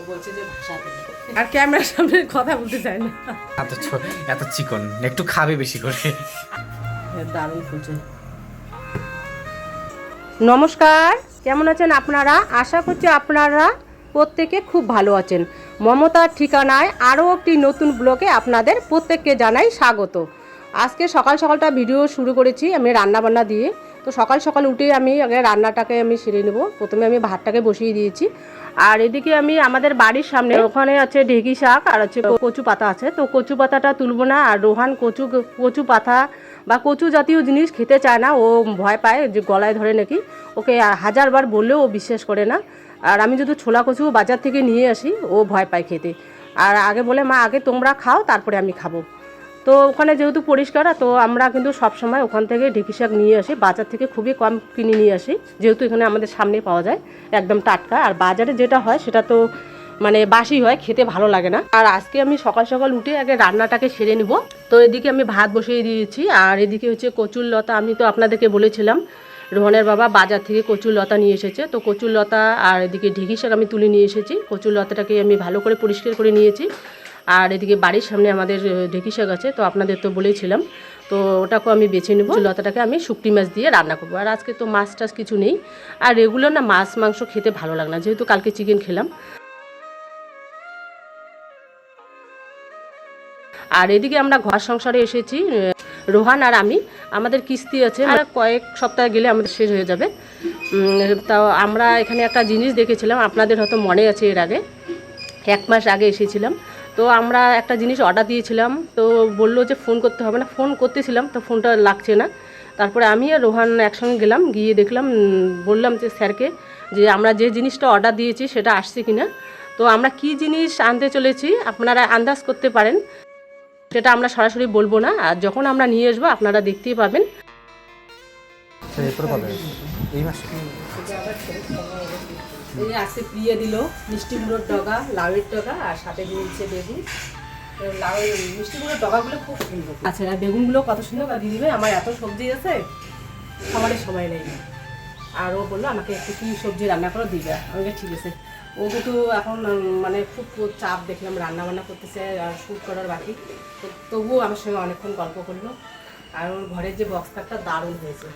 বলছে যে ভাষা দেবে আর ক্যামেরার সামনে কথা বলতে চায় না। এত চিকন একটু খাবে বেশি করে। দারুণ ফুলছে। নমস্কার, কেমন আছেন আপনারা? আশা করছি আপনারা প্রত্যেকে খুব ভালো আছেন। মমতার ঠিকানায় আরও একটি নতুন ব্লগে আপনাদের প্রত্যেককে জানাই স্বাগত। আজকে সকাল সকালটা ভিডিও শুরু করেছি আমি রান্নাবান্না দিয়ে। তো সকাল সকাল উঠে আমি আগে রান্নাটাকে আমি সেরে নেব। প্রথমে আমি ভাতটাকে বসিয়ে দিয়েছি। আর এদিকে আমি আমাদের বাড়ির সামনে ওখানে আছে ঢেঁকি শাক আর আছে কচু পাতা আছে। তো কচু পাতাটা তুলব না, আর রোহান কচু পাতা বা কচু জাতীয় জিনিস খেতে চায় না, ও ভয় পায় যে গলায় ধরে নাকি। ওকে হাজারবার বললেও ও বিশ্বাস করে না। আর আমি যদি ছোলা কচু বাজার থেকে নিয়ে আসি ও ভয় পায় খেতে। আর আগে বলে মা আগে তোমরা খাও তারপরে আমি খাবো। তো ওখানে যেহেতু পরিষ্কার, তো আমরা কিন্তু সবসময় ওখান থেকে ঢেঁকি শাক নিয়ে আসি, বাজার থেকে খুবই কম কিনে নিয়ে আসি, যেহেতু এখানে আমাদের সামনে পাওয়া যায় একদম টাটকা। আর বাজারে যেটা হয় সেটা তো মানে বাসি হয়, খেতে ভালো লাগে না। আর আজকে আমি সকাল সকাল উঠে আগে রান্নাটাকে সেরে নিব। তো এদিকে আমি ভাত বসিয়ে দিয়েছি, আর এদিকে হচ্ছে কচুর লতা। আমি তো আপনাদেরকে বলেছিলাম রোহনের বাবা বাজার থেকে কচুর লতা নিয়ে এসেছে। তো কচুর লতা আর এদিকে ঢেঁকি শাক আমি তুলে নিয়ে এসেছি। কচুর লতাটাকে আমি ভালো করে পরিষ্কার করে নিয়েছি। আর এদিকে বাড়ির সামনে আমাদের ঢেঁকি শাক আছে, তো আপনাদের তো বলেছিলাম। তো ওটাকেও আমি বেছে নেব। লতাটাকে আমি শুকটি মাছ দিয়ে রান্না করবো। আর আজকে তো মাছ টাছ কিছু নেই, আর রেগুলার না মাছ মাংস খেতে ভালো লাগে না, যেহেতু কালকে চিকেন খেলাম। আর এদিকে আমরা ঘর সংসারে এসেছি, রোহান আর আমি। আমাদের কিস্তি আছে, আর কয়েক সপ্তাহ গেলে আমাদের শেষ হয়ে যাবে। তাও আমরা এখানে একটা জিনিস দেখেছিলাম, আপনাদের হয়তো মনে আছে, এর আগে 1 মাস আগে এসেছিলাম। তো আমরা একটা জিনিস অর্ডার দিয়েছিলাম, তো বললো যে ফোন করতে হবে না। ফোন করতেছিলাম তো ফোনটা লাগছে না। তারপরে আমি আর রোহান একসঙ্গে গেলাম, গিয়ে দেখলাম, বললাম যে স্যারকে যে আমরা যে জিনিসটা অর্ডার দিয়েছি সেটা আসছে কিনা। তো আমরা কি জিনিস আনতে চলেছি আপনারা আন্দাজ করতে পারেন, সেটা আমরা সরাসরি বলবো না। আর যখন আমরা নিয়ে আসবো আপনারা দেখতেই পাবেন। এই আজকে প্রিয়ে দিল মিষ্টি গুঁড়োর ডগা, লাউয়ের ডগা, আর সাথে দিয়েছে বেগুন। লাউয়ের মিষ্টি গুঁড়োর ডগাগুলো খুব সুন্দর। আচ্ছা, আর বেগুনগুলো কত সুন্দর দিয়ে দিবে। আমার এত সবজি আছে, খাবারের সময় নেই। আর ও বললো আমাকে একটু কি সবজি রান্না করে দিবে। আমাকে ঠিক আছে। ও কিন্তু এখন মানে খুব চাপ দেখলাম, রান্না বান্না করতেছে আর শ্যুট করার বাকি। তো তবুও আমার সঙ্গে অনেকক্ষণ গল্প করলো। আর ওর ঘরের যে বক্সটা দারুণ হয়েছে,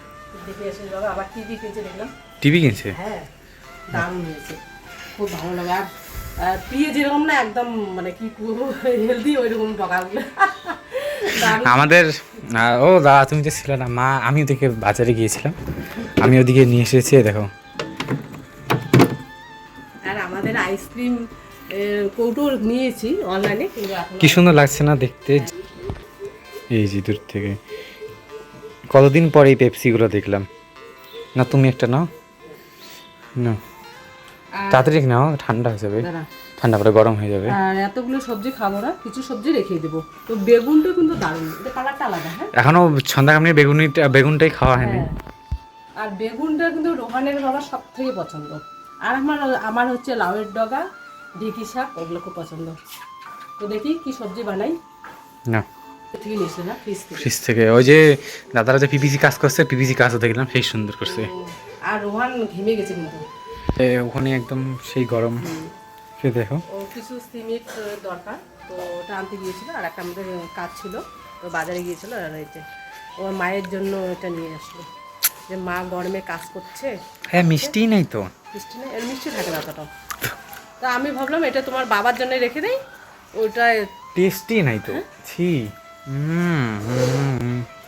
দেখে এসে বাবা আবার টিভি কিনছে দেখলাম। টিভি কিনছে? হ্যাঁ, দারুণ হয়েছে, খুব ভালো লাগে। আর প্রিয় যেরকম না একদম মানে কি হেলদি, ওইরকম ডগাগুলো আমাদের। ও দাদা তুমি তো ছিল না, মা আমি ওদিকে বাজারে গিয়েছিলাম, আমি ওদিকে নিয়ে এসেছি দেখো। আর আমাদের আইসক্রিম কৌটো নিয়েছি অনলাইনে, কিন্তু কি সুন্দর লাগছে না দেখতে। এই যে দূর থেকে কতদিন পরে এই পেপসিগুলো দেখলাম। না তুমি একটা নাও না, তাড়াতাড়ি নাও, ঠান্ডা হয়ে যাবে, ঠান্ডা পরে গরম হয়ে যাবে। আর এতগুলো সবজি খাবো না, কিছু সবজি রেখে দেবো। তো বেগুনটা কিন্তু দারুণ, এটা কালারটা আলাদা। হ্যাঁ, এখনো সন্ধ্যা কামনি বেগুনটাই খাওয়া হয়নি। আর বেগুনটা কিন্তু রোহানের বাবার সব থেকে পছন্দ। আর আমার হচ্ছে লাউয়ের ডগা, ঢেঁকি শাক, ওগুলো খুব পছন্দ। তো দেখি কি সবজি বানাই। না থেকে নিয়েছে না ফ্রিজ থেকে, ওই যে দাদারা যে পিপিসি কাজ করছে, পিপিসি কাজও দেখলাম, সেই সুন্দর করছে। আর রোহান ঘেমে গেছে কিন্তু ওখানে একদম সেই গরম। সে দেখো ও কিছু সিমেন্ট দরকার, তো ওটা আনতে গিয়েছিল। আর একটা আমাদের কাজ ছিল, তো বাজারে গিয়েছিল। আর হয়েছে ওর মায়ের জন্য এটা নিয়ে আসলো, যে মা গরমে কাজ করছে। হ্যাঁ, মিষ্টি নাই তো, মিষ্টি নেই, এর মিষ্টি থাকে না অতটাও। তা আমি ভাবলাম এটা তোমার বাবার জন্য রেখে দেই, ওইটা টেস্টি নাই তো। ছি,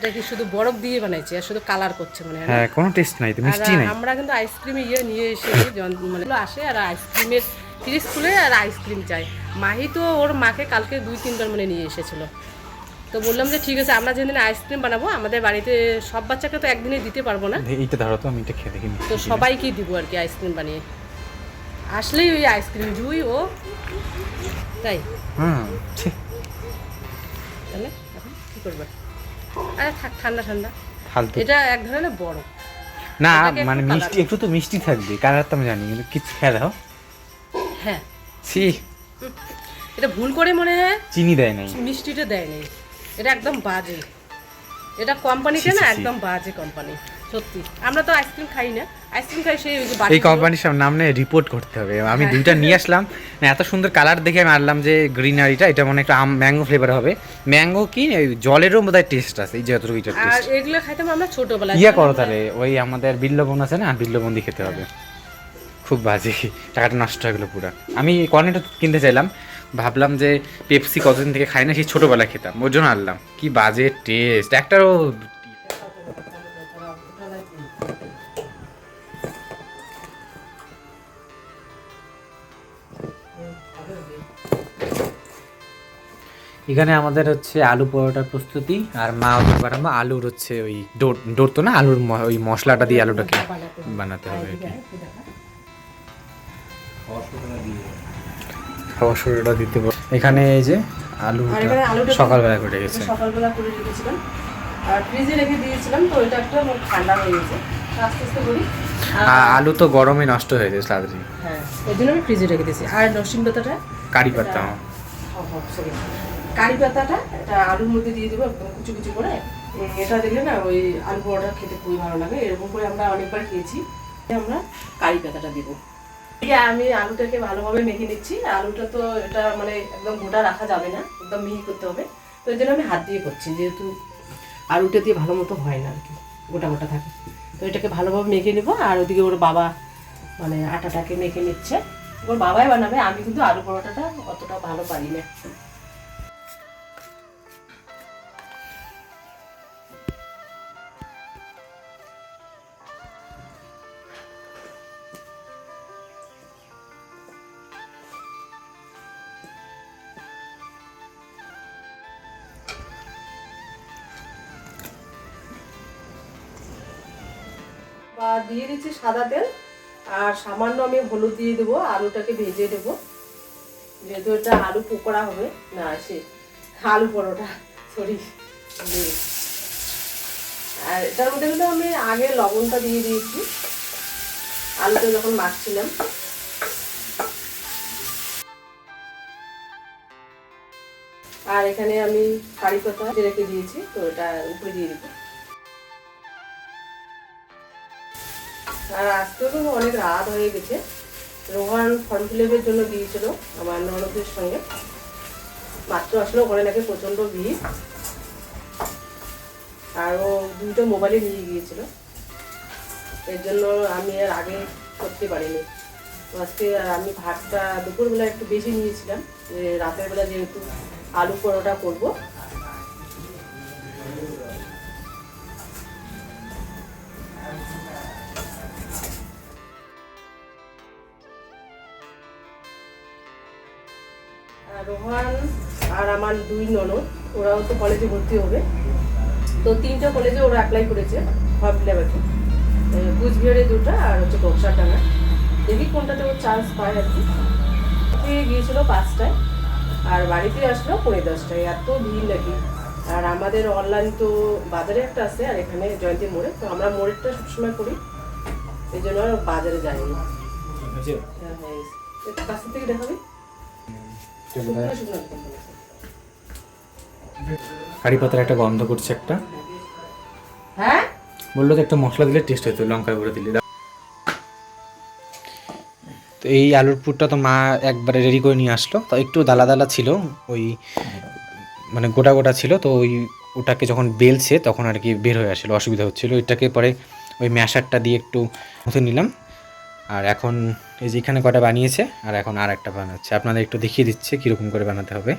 দেখি শুধু বরফ দিয়ে বানাইছে আর শুধু কালার করছে মনে হয়। হ্যাঁ, কোনো টেস্ট নাই তো, মিষ্টি নাই। আমরা কিন্তু আইসক্রিম নিয়ে এসে মানে আসে, আর আইসক্রিমের ফ্রিজ খুলে আর আইসক্রিম চাই। মাহি তো ওর মাকে কালকে 2-3বার মানে নিয়ে এসেছিল। তো বললাম যে ঠিক আছে, আমরা যেদিন আইসক্রিম বানাবো আমাদের বাড়িতে সব বাচ্চাকে তো একদিনে দিতে পারবো না, এইটা ধরো তো, আমি এটা খেয়ে দেখি। তো সবাইকেই দিব আর কি আইসক্রিম বানিয়ে। আসলেই ওই আইসক্রিম জুই ও তাই। তাহলে এখন কী করবে? আরে থাক, ঠান্ডা ঠান্ডা, এটা এক ধরনের বড় না, মানে মিষ্টি, একটু তো মিষ্টি থাকবে। কালার তো আমি জানি, কিন্তু কিছু খেয়ে দাও। হ্যাঁ, ছি, এটা ভুল করে মনে হয় চিনি দেয় নাই, মিষ্টিটা দেয় নাই। এটা একদম বাজে, এটা কোম্পানিটা না একদম বাজে কোম্পানি। সত্যি আমরা তো আইসক্রিম খাই না, আইসক্রিম খাই সেই ওই যে এই কোম্পানির সব নাম নিয়ে রিপোর্ট করতে হবে। আমি দুইটা নিয়ে আসলাম, না এত সুন্দর কালার দেখে আমি আনলাম যে গ্রিনারিটা, এটা মনে একটা ম্যাঙ্গো ফ্লেভার হবে। ম্যাঙ্গো কি ওই জলেরও বোধহয় টেস্ট আছে, এই যে এত দুইটার আর টেস্ট। এগুলো খাইতাম আমরা ছোটবেলায়। ইয়া করো তাহলে, ওই আমাদের বিল্লবন আছে না, বিল্লবন্দি খেতে হবে। খুব বাজে, টাকাটা নষ্ট হয়ে গেলো পুরো। আমি কর্নেটো কিনতে চাইলাম, ভাবলাম যে পেপসি কতদিন থেকে খাই না, সেই ছোটোবেলায় খেতাম, ওর জন্য আনলাম। কি বাজে টেস্ট একটারও। এখানে আমাদের হচ্ছে আলু পরোটার প্রস্তুতি, আর মা হচ্ছে বানাবো আলুর হচ্ছে ওই ডোর তো না, আলুর ওই মশলাটা দিয়ে আলুটাকে বানাতে হবে আর কি। খাওয়া দিতে এখানে এই যে আলু সকালবেলা করে গেছে, সকালবেলা করে রেখেছিলাম আর ফ্রিজে রেখে দিয়েছিলাম, তো এটা একটা ঠান্ডা হয়ে গেছে আস্তে আস্তে করি। আলু তো গরমে নষ্ট হয়ে যায় তাড়াতাড়ি, হ্যাঁ ওই জন্য আমি ফ্রিজে রেখে দিয়েছি। আর নরসিং পাতাটা, কারি পাতা, কারি পাতাটা এটা আলুর মধ্যে দিয়ে দেবো একদম কুচি কুচি করে। এটা দিলে না ওই আলু পরোটা খেতে খুবই ভালো লাগে, এরকম করে আমরা অনেকবার খেয়েছি। আমরা কারি পাতাটা দেবো। আমি আলুটাকে ভালোভাবে মেখে নিচ্ছি। আলুটা তো এটা মানে একদম গোটা রাখা যাবে না, একদম মিহি করতে হবে, তো এই জন্য আমি হাত দিয়ে করছি, যেহেতু আলুটা দিয়ে ভালো মতো হয় না আর কি, গোটা গোটা থাকে। তো এটাকে ভালোভাবে মেখে নেবো। আর ওদিকে ওর বাবা মানে আটাটাকে মেখে নিচ্ছে, ওর বাবাই বানাবে, আমি কিন্তু আলু পরোটাটা অতটা ভালো পারি না। বা দিয়ে দিচ্ছি সাদা তেল, আর সামান্য আমি হলুদ দিয়ে দেবো, আলুটাকে ভেজে দেবো, যেহেতু এটা আলু পকোড়া হবে না, সে আলু পরোটা সরি। আর এটার মধ্যে কিন্তু আমি আগে লবণটা দিয়ে দিয়েছি আলুটা যখন মাখছিলাম। আর এখানে আমি কারি পাতা রেখে দিয়েছি, তো এটা উপরে দিয়ে দেবো। আর আজকেও তো অনেক রাত হয়ে গেছে। রোহান ফর্ম ফিল আপের জন্য দিয়েছিল আমার ননদের সঙ্গে, মাত্র আসলে ওখানে নাকি প্রচণ্ড ভিড়, আর ও দুটো মোবাইলে নিয়ে গিয়েছিল, এর জন্য আমি আর আগে করতে পারিনি। তো আজকে আমি ভাতটা দুপুরবেলা একটু বেশি নিয়েছিলাম, যে রাতের বেলা যেহেতু আলু পরোটা করবো। রোহান আর আমার দুই ননদ, ওরাও তো কলেজে ভর্তি হবে, তো তিনটা কলেজে ওরা অ্যাপ্লাই করেছে ফর্ম ফিল আপে, কুচবিহারে দুটা আর হচ্ছে বক্সারডাঙ্গা। দেখি কোনটাতে ওর চান্স পায় আর কি। গিয়েছিল 5টায় আর বাড়িতে আসলো 10:30টায়, এত ভিড় নাকি। আর আমাদের অনলাইন তো বাজারে একটা আছে, আর এখানে জয়ন্তী মোড়ে, তো আমরা মোড়েরটা সবসময় করি, এই জন্য আর বাজারে যাইনি। কাছে থেকে দেখাবি কারি পাতার একটা গন্ধ করছে একটা, হ্যাঁ বললো তো একটা মশলা দিলে টেস্ট হতো, লঙ্কা করে দিলে। তো এই আলুর পুরটা তো মা একবারে রেডি করে নিয়ে আসলো, তো একটু দালা দালা ছিল, ওই মানে গোটা গোটা ছিল, তো ওই ওটাকে যখন বেলছে তখন আর কি বের হয়ে আসলো, অসুবিধা হচ্ছিলো। ওইটাকে পরে ওই ম্যাশারটা দিয়ে একটু মতো নিলাম। আর এখন এই যে এখানে কটা বানিয়েছে, আর এখন আর একটা বানাচ্ছে, আপনাদের একটু দেখিয়ে দিচ্ছে কীরকম করে বানাতে হবে।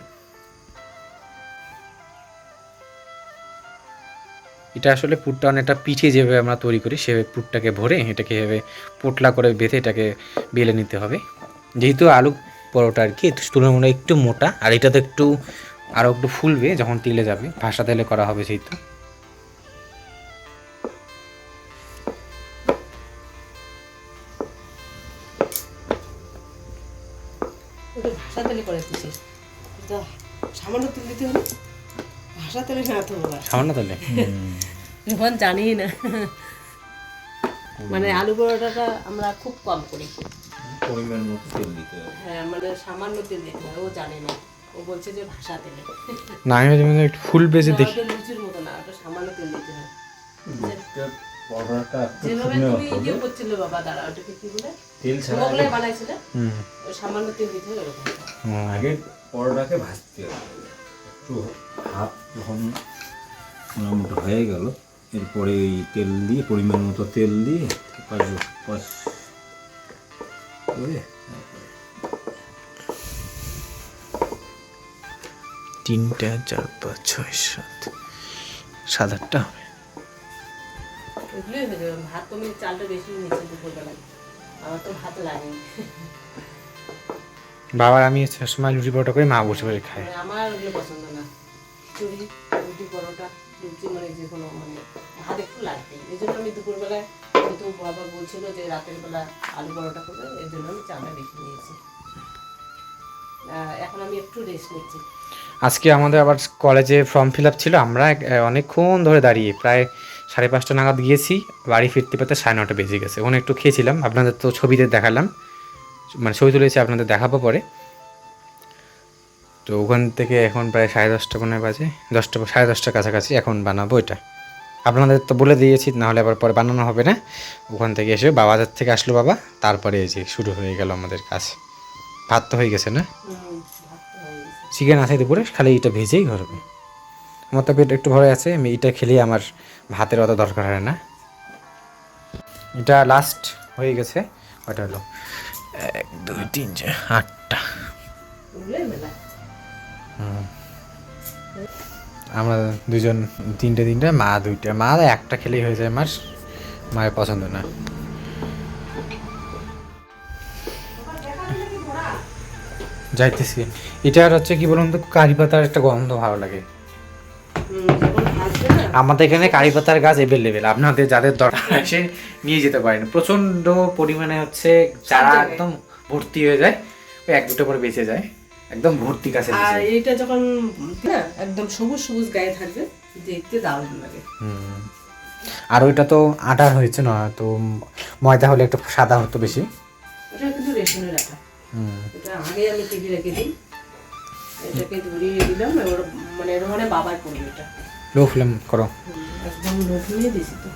এটা আসলে পুরটা অনেকটা পিঠে যেভাবে আমরা তৈরি করি সেভাবে পুরটাকে ভরে এটাকে এভাবে পোটলা করে বেঁধে এটাকে বেলে নিতে হবে। যেহেতু আলু পরোটা আর কি তুলনামূলক একটু মোটা, আর এটা তো একটু আরও একটু ফুলবে যখন তেলে যাবে, ভাসা তেলে করা হবে যেহেতু। ভাষা তেলে করে দিচ্ছিস, সামান্য তেল দিতে হবে, ভাষা তেলে না তো সামান্য তেলে এখন জানি না, মানে আলু পরোটাটা আমরা খুব কম করি, পরিমাণ মতো তেল দিতে হবে। হ্যাঁ মানে সামান্য তেল দিতে হয়, ও জানে না, ও বলছে যে ভাষা তেলে না, আমি মানে একটু ফুলবে যে দেখি, লুচির মতো না, ওটা সামান্য তেল দিতে হয়। পরোটাটা একটু যেভাবে নেওয়ার তুমি পরে ইয়ে করছিলে বাবা, দাঁড়া ওটাকে কি বলে, তেল ছাড়া মোগলাই বানাইছিলে, হুম ওই সামান্য তেল দিতে হবে এরকম। আগে পরোটাকে ভাজতে হবে, একটু হাফ যখন মোটামুটি হয়ে গেল, এরপরে এই তেল দিয়ে পরিমাণ মতো তেল দিয়ে পাঁচ করে 3 4 5 6 7 7-8টা হবে। এগুলোই হয়ে যাবে। ভাত তুমি চালটা বেশি নিয়েছি দুপুরবেলায়, আমার তো ভাত লাগেনি। বাবার আমি সবসময় লুচি পরোটা করে মা বসে বসে খায়। মানে আমার ওগুলো পছন্দ না, চুরি রুটি পরোটা লুচি মানে যে কোনো মানে ভাত একটু লাগবেই। এই জন্য আমি দুপুরবেলায়, কিন্তু বাবা বলছিল যে রাতের বেলা আলু পরোটা করবে, এর জন্য আমি চালটা বেশি নিয়েছি। এখন আমি একটু রেস্ট নিচ্ছি। আজকে আমাদের আবার কলেজে ফর্ম ফিল আপ ছিল, আমরা অনেকক্ষণ ধরে দাঁড়িয়ে প্রায় 5:30 নাগাদ গিয়েছি, বাড়ি ফিরতে ফিরতে 9:30 বেজে গেছে। ওখানে একটু খেয়েছিলাম, আপনাদের তো ছবিতে দেখালাম, মানে ছবি তুলেছি, আপনাদের দেখাবো পরে। তো ওখান থেকে এখন প্রায় 10:30 মনে বাজে, 10টা 10:30টার কাছাকাছি এখন বানাবো এটা। আপনাদের তো বলে দিয়েছি, নাহলে আবার পরে বানানো হবে না। ওখান থেকে এসে বাবাদের থেকে আসলো বাবা, তারপরে এই যে শুরু হয়ে গেল আমাদের কাজ। ভাত তো হয়ে গেছে না, ভাত তো হয়ে গেছে। চিকেন আছে দুপুরে, খালি এটা ভেজেই ঘরবে। আমার তো পেট একটু ভরে আছে, আমি এটা খেলেই আমার ভাতের অত দরকার হয় না। এটা লাস্ট হয়ে গেছে, কয়টা হলো 1 2 3 4 8টা। ওগুলোই মেলা। আমরা দুজন তিনটে, মা 2টা, মা একটা খেলেই হয়ে যায়, মায়ের পছন্দ না। যাইতেছি। এটার হচ্ছে কি বলুন তো, কারি পাতার একটা গন্ধ ভালো লাগে। যখন ভাজবে না, আমাদের এখানে কারি পাতার গাছ এভেলেবেল, আপনাদের যাদের দরকার এসে নিয়ে যেতে পারেন। প্রচন্ড পরিমাণে হচ্ছে চারা একদম ভর্তি হয়ে যায়, ওই 1-2টা করে বেঁচে যায়, একদম ভর্তি গাছে। আর এইটা যখন না একদম সবুজ সবুজ গায়ে থাকবে, দেখতে দারুণ লাগে। আর ওইটা তো আটার হয়েছে না, তো ময়দা হলে একটু সাদা হতো বেশি। ওটা কিন্তু রেশনের আটা, এটা আগে আমি কেটে রেখে দিই, এটাকে ধরিয়ে দিলাম, এবার মানে রোহানে বাবার করবে এটা। লো ফ্লেম করো। একদম রোহিয়ে দিয়েছি তো।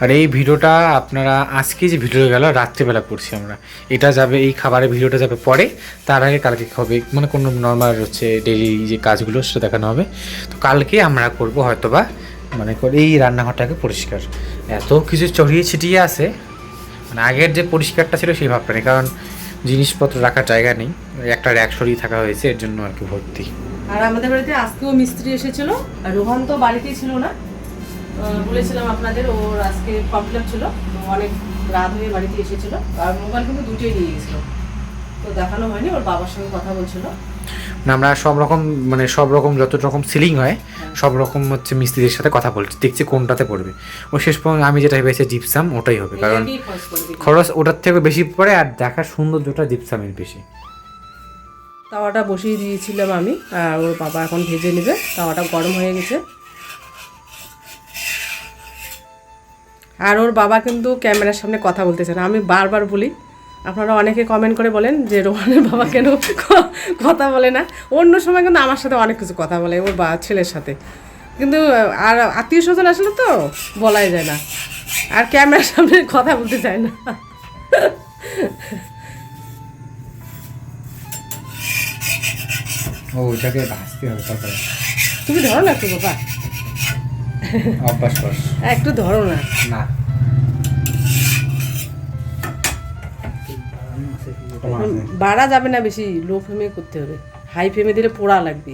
আর এই ভিডিওটা আপনারা আজকে যে ভিডিও গেল রাত্রিবেলা করছি আমরা, এটা যাবে, এই খাবারের ভিডিওটা যাবে পরে, তার আগে কালকে হবে মানে কোনো নর্মাল হচ্ছে ডেইলি যে কাজগুলো সেটা দেখানো হবে। তো কালকে আমরা করব হয়তোবা মানে করে এই রান্নাঘরটাকে পরিষ্কার, এত কিছু ছড়িয়ে ছিটিয়ে আছে, মানে আগের যে পরিষ্কারটা ছিল সেই ভাবটা নেই, কারণ জিনিসপত্র রাখার জায়গা নেই, একটা র্যাক সরিয়ে থাকা হয়েছে, এর জন্য আর কি ভর্তি। আর আমাদের বাড়িতে আজকেও মিস্ত্রি এসেছিল, আর রোহান তো বাড়িতেই ছিল না, বলেছিলাম আপনাদের, ওর আজকে কমপ্লেন ছিল, অনেক রাত হয়ে বাড়িতে এসেছিল, আর মোবাইল কিন্তু দুটোই নিয়ে গেছিলো, তো দেখানো হয়নি। ওর বাবার সঙ্গে কথা বলছিল। না আমরা সব রকম যত রকম সিলিং হয় সব রকম হচ্ছে মিস্ত্রিদের সাথে কথা বলছি, দেখছি কোনটাতে পড়বে। ও শেষ পর্যন্ত আমি যেটা ভেবেছি জিপসাম, ওটাই হবে, কারণ এটাকেই খরচ করে দিবি। খরচ ওটার থেকে বেশি পড়ে, আর দেখার সৌন্দর্যটা জিপসামের বেশি। তাওয়াটা বসিয়ে দিয়েছিলাম আমি, আর ওর বাবা এখন ভেজে নেবে। তাওয়াটা গরম হয়ে গেছে। আর ওর বাবা কিন্তু ক্যামেরার সামনে কথা বলতেছে না। আমি বারবার বলি, আপনারা অনেকে কমেন্ট করে বলেন যে রোহানের বাবা কেন কথা বলে না। অন্য সময় কিন্তু আমার সাথে অনেক কিছু কথা বলে, ওর ছেলের সাথে, কিন্তু আর আত্মীয় স্বজন আসলে তো বলাই যায় না, আর ক্যামেরার সামনে কথা বলতে চায় না। ও ওটাকে ভাজতে হবে তারপরে। তুমি ধরো না একটু বাবা, অভ্যাস কর। একটু ধরো না। না বাড়া যাবে না বেশি, লো ফ্লেমে করতে হবে, হাই ফ্লেমে দিলে পোড়া লাগবে।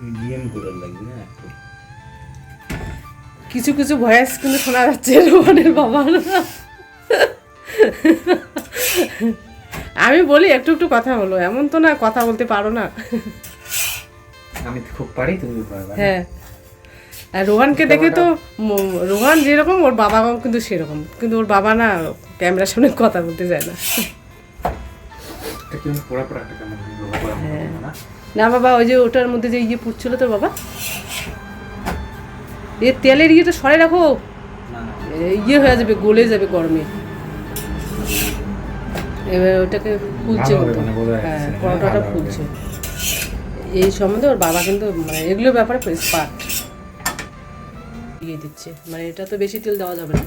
মিডিয়াম করে লাগবে না একটু। কিছু কিছু ভয়েস কিন্তু শোনা যাচ্ছে রোহানের বাবার। আমি বলি একটু একটু কথা বলো, এমন তো না কথা বলতে পারো না। আমি খুব পারি, তুমি পারবে। হ্যাঁ, আর রোহানকে দেখে তো রোহান যেরকম ওর বাবাও কিন্তু সেরকম, কিন্তু ওর বাবা না ক্যামেরার সামনে কথা বলতে চায় না। হ্যাঁ না বাবা, ওই যে ওটার মধ্যে যে ইয়ে পুড়ছিল তোর বাবা, এ তেলের ইয়েটা সরে রাখো, ইয়ে হয়ে যাবে, গলে যাবে গরমে। এবার ওটাকে ফুলছে, হ্যাঁ পরোটাটা ফুলছে। এই সম্বন্ধে ওর বাবা কিন্তু মানে এগুলোর ব্যাপারে এক্সপার্ট। দিয়ে দিচ্ছে, মানে এটা তো বেশি তেল দেওয়া যাবে না,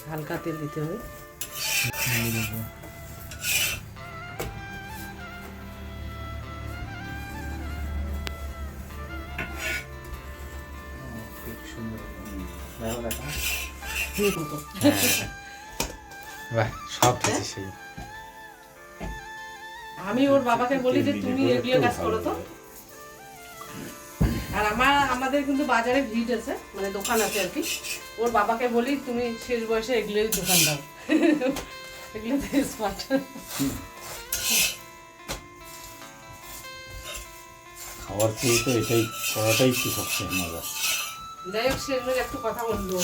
হালকা তেল দিতে হবে। বাহ, সব কিছু সেই। আমি ওর বাবাকে বলি যে তুমি এগুলো কাজ করো তো। আর আমাদের কিন্তু বাজারে ভিড় আছে, মানে দোকান আছে আর কি। ওর বাবাকে বলি তুমি শেষ বয়সে এগুলোই দোকান দাও, এগুলো স্মার্ট। খাওয়ার চেয়ে তো এটাই করাটাই কি সবচেয়ে মজা। যাই হোক, সে একটু কথা বললো,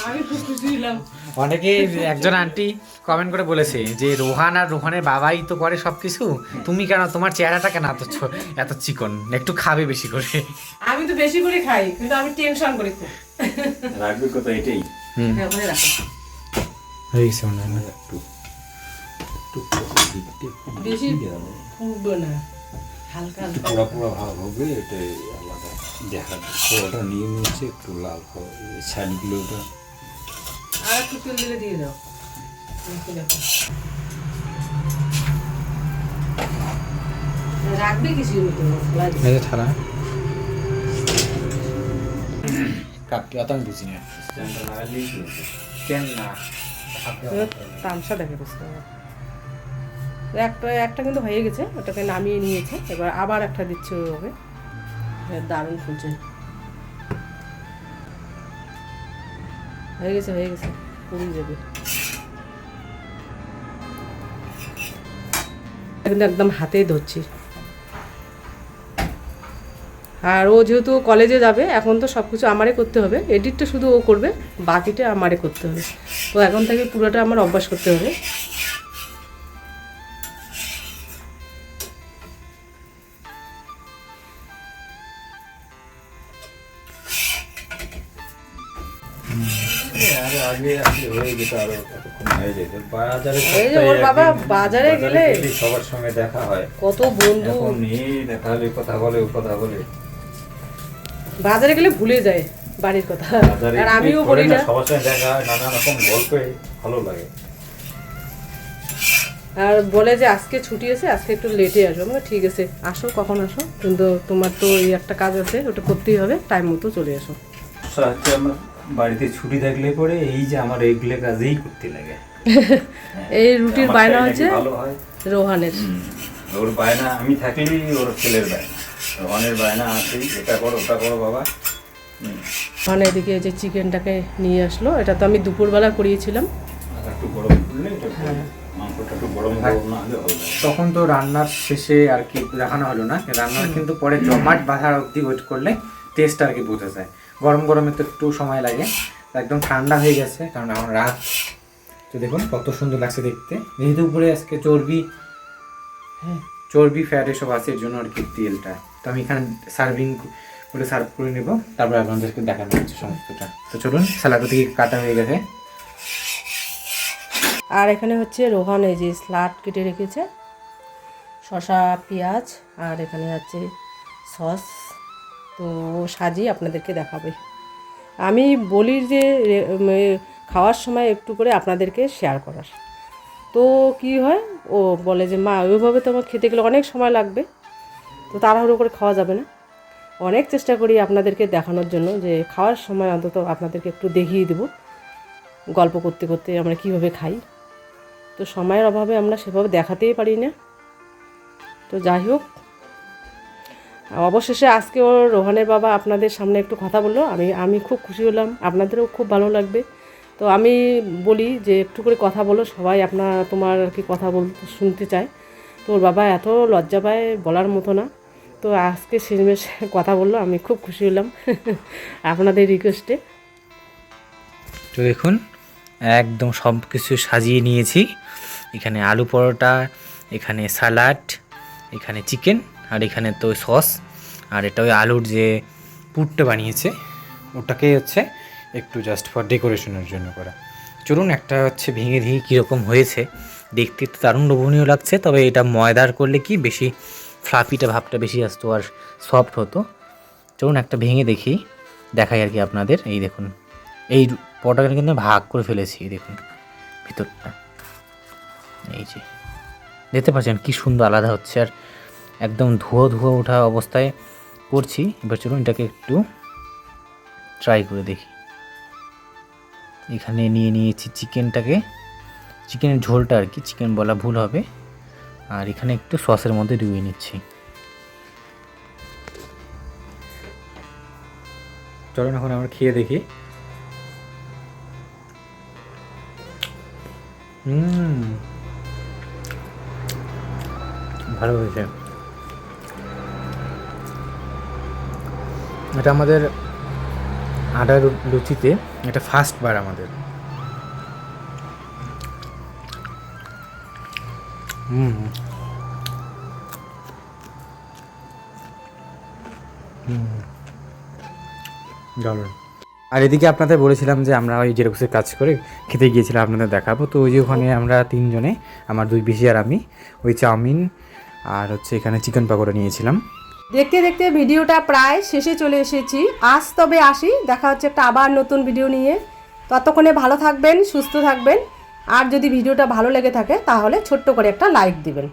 আমি খুব খুশি হলাম। অনেকে একজন আন্টি কমেন্ট করে বলেছে যে রোহান আর রোহানের বাবাই তো করে সব কিছু, তুমি কেন, তোমার চেহারাটা কেন এত চিকন, একটু খাবে বেশি করে। আমি তো বেশি করে খাই, কিন্তু আমি টেনশন করি খুব। রাখবে কথা এটাই। হ্যাঁ, ওখানে রাখো। হয়ে গেছে মনে হয়। একটু বেশি ফুটবে না, হালকা হালকা। পুরো পুরো ভাব হবে, এটাই আলাদা দেখা যাচ্ছে। ওটা নিয়ে নিচ্ছে একটু লাল হবে, সাইডগুলো ওটা আর একটু তেল দিলে দিয়ে দাও। দেখো রাখবে কিছু থালা কাপটি অত আমি বুঝি না কেন না। তামসা দেখে বুঝতে হবে। একটা কিন্তু হয়ে গেছে, ওটাকে নামিয়ে নিয়েছে, এবার আবার একটা দিচ্ছে ওকে। দারুণ ফুলছে, হয়ে গেছে পুড়িয়ে যাবে কিন্তু একদম হাতেই ধরছি। আর ও যেহেতু কলেজে যাবে, এখন তো সব কিছু আমারই করতে হবে, এডিটটা শুধু ও করবে, বাকিটা আমারই করতে হবে। তো এখন থেকে পুরোটা আমার অভ্যাস করতে হবে। আগে আসলে হয়ে যেত, আরো কতক্ষণ হয়ে যেত। বাজারে এই যে ওর বাবা বাজারে গেলে সবার সঙ্গে দেখা হয়, কত বন্ধু, এখন নেই দেখা হলে কথা বলে, ও কথা বলে। বাজারে গেলে ভুলে যায় বাড়ির কথা। বাজারে আর আমিও করে বলি না, না, সবার সঙ্গে দেখা হয়, নানা রকম গল্পে ভালো লাগে। আর বলে যে আজকে ছুটি আছে, আজকে একটু লেটে আসো। আমি বলি, ঠিক আছে আসো, কখন আসো, কিন্তু তোমার তো এই একটা কাজ আছে, ওটা করতেই হবে, টাইম মতো চলে এসো। হচ্ছে আমার বাড়িতে ছুটি থাকলে পরে এই যে আমার এইগুলো কাজেই করতে লাগে। এই রুটির আমার বায়না সাইডে হচ্ছে ভালো হয়। রোহানের। ওর বায়না আমি থাকলেই ওর ছেলের বায়না, রোহানের বায়না আছে, এটা করো ওটা করো বাবা। মানে এদিকে যে চিকেনটাকে নিয়ে আসলো, এটা তো আমি দুপুরবেলা করিয়েছিলাম। আর একটু গরম করলে এটা মাংসটা একটু গরম গরম না হলে ভালো লাগে। তখন তো রান্নার শেষে আর কি দেখানো হলো না, রান্নার কিন্তু পরে জমাট বাঁধার অবধি ওয়েট করলে টেস্ট আর কি বোঝা যায়। গরম গরমে তো একটু সময় লাগে, একদম ঠান্ডা হয়ে গেছে, কারণ এখন রাত। তো দেখুন কত সুন্দর লাগছে দেখতে, যেহেতু উপরে আজকে চর্বি ফ্যাট এসব আছে, এর জন্য আর কি তেলটা। তো আমি এখানে সার্ভ করে নেব, তারপরে আপনাদেরকে দেখানো হচ্ছে সমস্তটা। তো চলুন, স্যালাডও থেকে কাটা হয়ে গেছে। আর এখানে হচ্ছে রোহান এই যে স্যালাড কেটে রেখেছে, শসা, পেঁয়াজ, আর এখানে আছে সস। তো সাজিয়ে আপনাদেরকে দেখাবে। আমি বলি যে খাওয়ার সময় একটু করে আপনাদেরকে শেয়ার করার। তো কি হয়, ও বলে যে মা ওইভাবে তো আমার খেতে গেলে অনেক সময় লাগবে, তো তাড়াহুড়ো করে খাওয়া যাবে না। অনেক চেষ্টা করি আপনাদেরকে দেখানোর জন্য, যে খাওয়ার সময় অন্তত আপনাদেরকে একটু দেখিয়ে দেবো গল্প করতে করতে আমরা কীভাবে খাই। তো সময়ের অভাবে আমরা সেভাবে দেখাতেই পারি না। তো যাই হোক, অবশেষে আজকে ওর রোহানের বাবা আপনাদের সামনে একটু কথা বললো, আমি খুব খুশি হলাম, আপনাদেরও খুব ভালো লাগবে। তো আমি বলি যে একটু করে কথা বলো, সবাই তোমার আর কি কথা শুনতে চায়। তো ওর বাবা এত লজ্জা পায়, বলার মতো না। তো আজকে শেষমেশ কথা বললো, আমি খুব খুশি হলাম আপনাদের রিকোয়েস্টে। তো দেখুন একদম সব কিছু সাজিয়ে নিয়েছি। এখানে আলু পরোটা, এখানে স্যালাড, এখানে চিকেন, আর এখানে তো সস, আর এটা ওই আলুর যে পুরটা বানিয়েছে ওটাকে হচ্ছে একটু জাস্ট ফর ডেকোরেশনের জন্য করা। চলুন একটা হচ্ছে ভেঙে কীরকম হয়েছে, দেখতে তো দারুণ লোভনীয় লাগছে। তবে এটা ময়দার করলে কি বেশি ফ্লাফিটা ভাবটা বেশি আসতো আর সফট হতো। চলুন একটা ভেঙে দেখাই আর কি আপনাদের। এই দেখুন, এই পরোটাটা কিন্তু ভাগ করে ফেলেছি, এই দেখুন ভিতরটা, এই যে দেখতে পাচ্ছেন কি সুন্দর আলাদা হচ্ছে, আর একদম ধোয়া ওঠা অবস্থায় করছি। এবার চলুন এটাকে একটু ট্রাই করে দেখি। এখানে নিয়ে নিয়েছি চিকেনটাকে, চিকেনের ঝোলটা আর কি, চিকেন বলা ভুল হবে। আর এখানে একটু সসের মধ্যে ডুবিয়ে নিচ্ছি। চলুন এখন আমরা খেয়ে দেখি। ভালো হয়েছে। এটা আমাদের আটার লুচিতে এটা ফার্স্ট বার আমাদের। আর এদিকে আপনাদের বলেছিলাম যে আমরা ওই জেরক্সের কাজ করে খেতে গিয়েছিলাম, আপনাদের দেখাবো। তো ওই যে ওখানে আমরা তিনজনে, আমার দুই পিসি আর আমি, ওই চাউমিন আর হচ্ছে এখানে চিকেন পকোড়া নিয়েছিলাম। দেখতে দেখতে ভিডিওটা প্রায় শেষে চলে এসেছি। আজ তবে আসি, দেখা হচ্ছে একটা আবার নতুন ভিডিও নিয়ে। ততক্ষণে ভালো থাকবেন, সুস্থ থাকবেন। আর যদি ভিডিওটা ভালো লেগে থাকে তাহলে ছোট্ট করে একটা লাইক দিবেন।